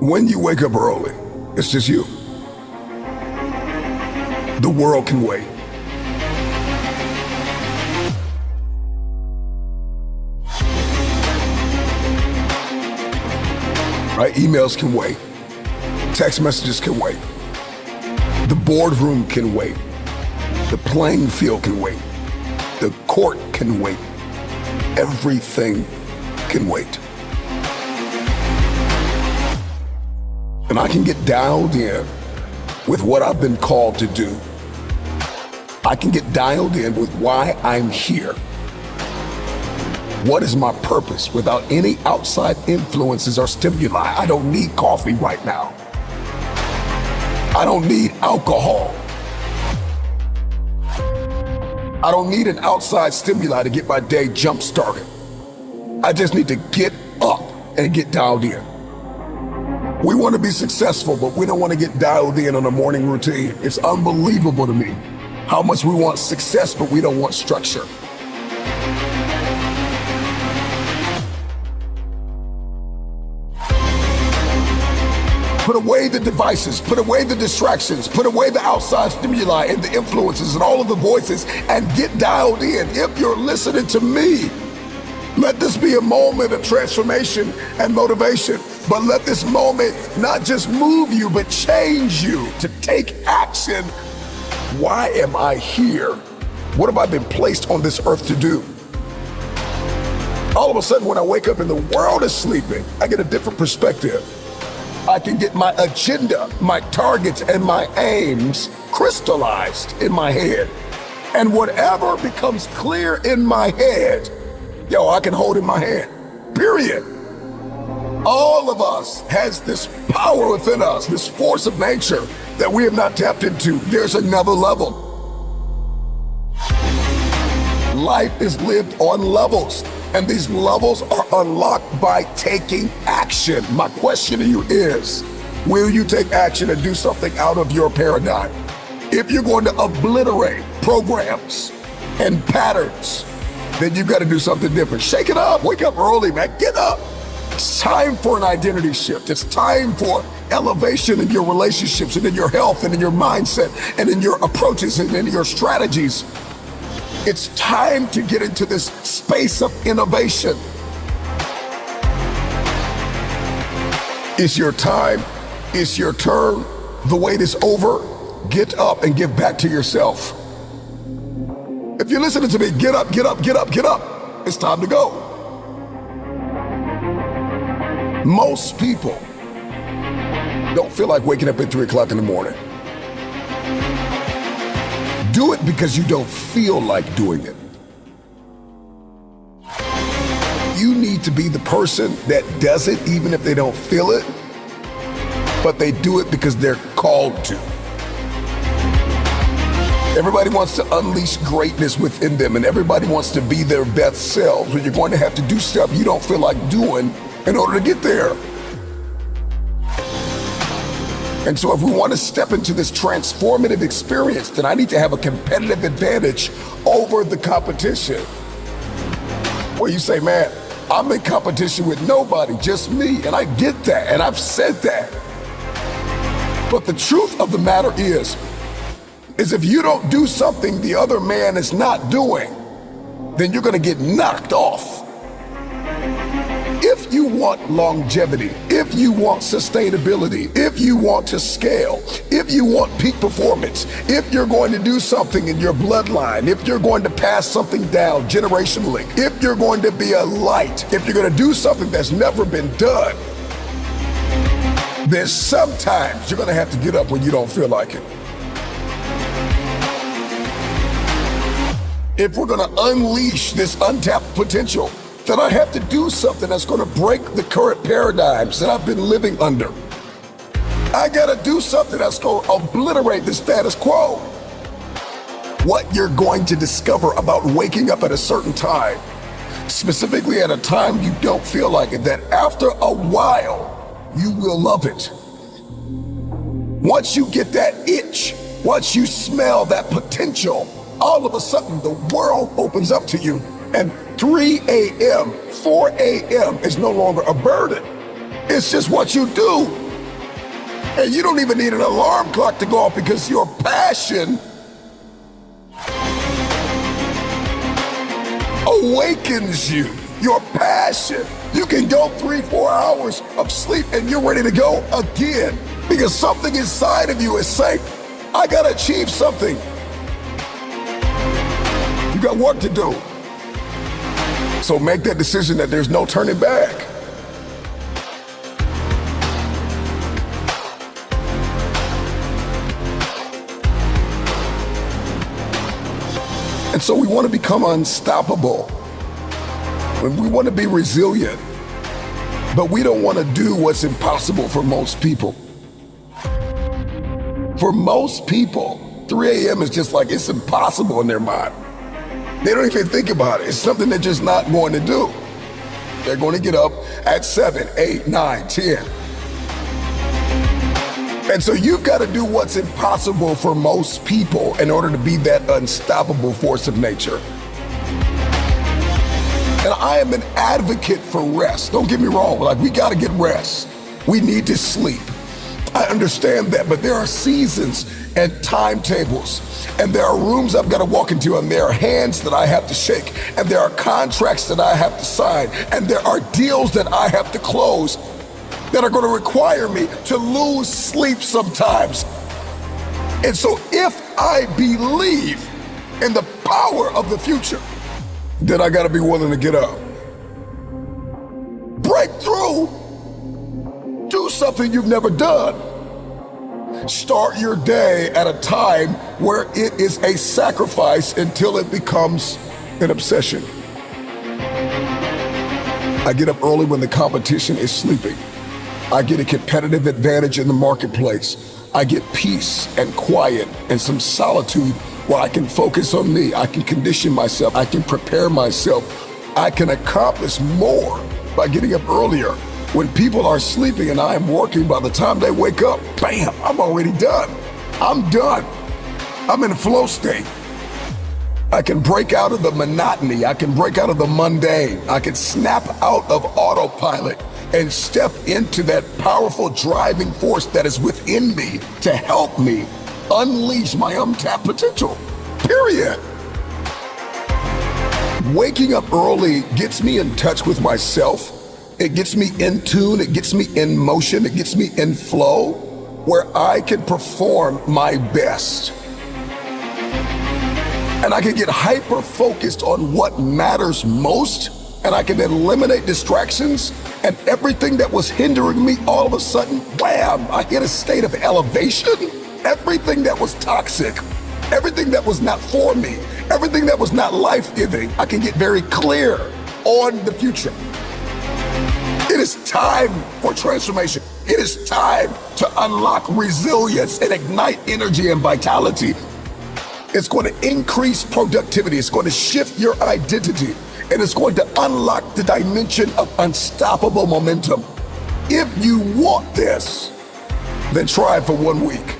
When you wake up early, it's just you. The world can wait. Right? Emails can wait. Text messages can wait. The boardroom can wait. The playing field can wait. The court can wait. Everything can wait. And I can get dialed in with what I've been called to do. I can get dialed in with why I'm here. What is my purpose without any outside influences or stimuli? I don't need coffee right now. I don't need alcohol. I don't need an outside stimuli to get my day jump started. I just need to get up and get dialed in. We want to be successful, but we don't want to get dialed in on a morning routine. It's unbelievable to me how much we want success, but we don't want structure. Put away the devices, put away the distractions, put away the outside stimuli and the influences and all of the voices and get dialed in. If you're listening to me, let this be a moment of transformation and motivation, but let this moment not just move you, but change you to take action. Why am I here? What have I been placed on this earth to do? All of a sudden, when I wake up and the world is sleeping, I get a different perspective. I can get my agenda, my targets, and my aims crystallized in my head. And whatever becomes clear in my head, I can hold in my hand, period. All of us has this power within us, this force of nature that we have not tapped into. There's another level. Life is lived on levels, and these levels are unlocked by taking action. My question to you is, will you take action and do something out of your paradigm? If you're going to obliterate programs and patterns, then you've got to do something different. Shake it up. Wake up early, man. Get up. It's time for an identity shift. It's time for elevation in your relationships and in your health and in your mindset and in your approaches and in your strategies. It's time to get into this space of innovation. It's your time. It's your turn. The wait is over. Get up and give back to yourself. If you're listening to me, get up, get up, get up, get up. It's time to go. Most people don't feel like waking up at 3 o'clock in the morning. Do it because you don't feel like doing it. You need to be the person that does it even if they don't feel it, but they do it because they're called to. Everybody wants to unleash greatness within them, and everybody wants to be their best selves, but you're going to have to do stuff you don't feel like doing in order to get there. And so if we want to step into this transformative experience, then I need to have a competitive advantage over the competition. Where you say, man, I'm in competition with nobody, just me. And I get that, and I've said that. But the truth of the matter is if you don't do something the other man is not doing, then you're going to get knocked off. If you want longevity, if you want sustainability, if you want to scale, if you want peak performance, if you're going to do something in your bloodline, if you're going to pass something down generationally, if you're going to be a light, if you're going to do something that's never been done, then sometimes you're going to have to get up when you don't feel like it. If we're going to unleash this untapped potential, then I have to do something that's going to break the current paradigms that I've been living under. I got to do something that's going to obliterate the status quo. What you're going to discover about waking up at a certain time, specifically at a time you don't feel like it, that after a while, you will love it. Once you get that itch, once you smell that potential, all of a sudden the world opens up to you, and 3 a.m., 4 a.m. is no longer a burden. It's just what you do. And you don't even need an alarm clock to go off because your passion awakens you. Your passion. You can go 3-4 hours of sleep and you're ready to go again because something inside of you is saying, I gotta achieve something. You got work to do. So make that decision that there's no turning back. And so we want to become unstoppable. We want to be resilient, but we don't want to do what's impossible for most people. For most people, 3 a.m. is just like it's impossible in their mind. They don't even think about it. It's something they're just not going to do. They're going to get up at 7, 8, 9, 10. And so you've got to do what's impossible for most people in order to be that unstoppable force of nature. And I am an advocate for rest. Don't get me wrong, like we got to get rest. We need to sleep. I understand that, but there are seasons and timetables, and there are rooms I've got to walk into, and there are hands that I have to shake, and there are contracts that I have to sign, and there are deals that I have to close that are going to require me to lose sleep sometimes. And so if I believe in the power of the future, then I got to be willing to get up. Break through. Do something you've never done. Start your day at a time where it is a sacrifice until it becomes an obsession. I get up early when the competition is sleeping. I get a competitive advantage in the marketplace. I get peace and quiet and some solitude where I can focus on me. I can condition myself. I can prepare myself. I can accomplish more by getting up earlier. When people are sleeping and I am working, by the time they wake up, bam, I'm already done. I'm done. I'm in a flow state. I can break out of the monotony. I can break out of the mundane. I can snap out of autopilot and step into that powerful driving force that is within me to help me unleash my untapped potential, period. Waking up early gets me in touch with myself. It gets me in tune, it gets me in motion, it gets me in flow, where I can perform my best. And I can get hyper-focused on what matters most, and I can eliminate distractions, and everything that was hindering me, all of a sudden, wham, I hit a state of elevation. Everything that was toxic, everything that was not for me, everything that was not life-giving, I can get very clear on the future. It is time for transformation. It is time to unlock resilience and ignite energy and vitality. It's going to increase productivity. It's going to shift your identity. And it's going to unlock the dimension of unstoppable momentum. If you want this, then try it for 1 week.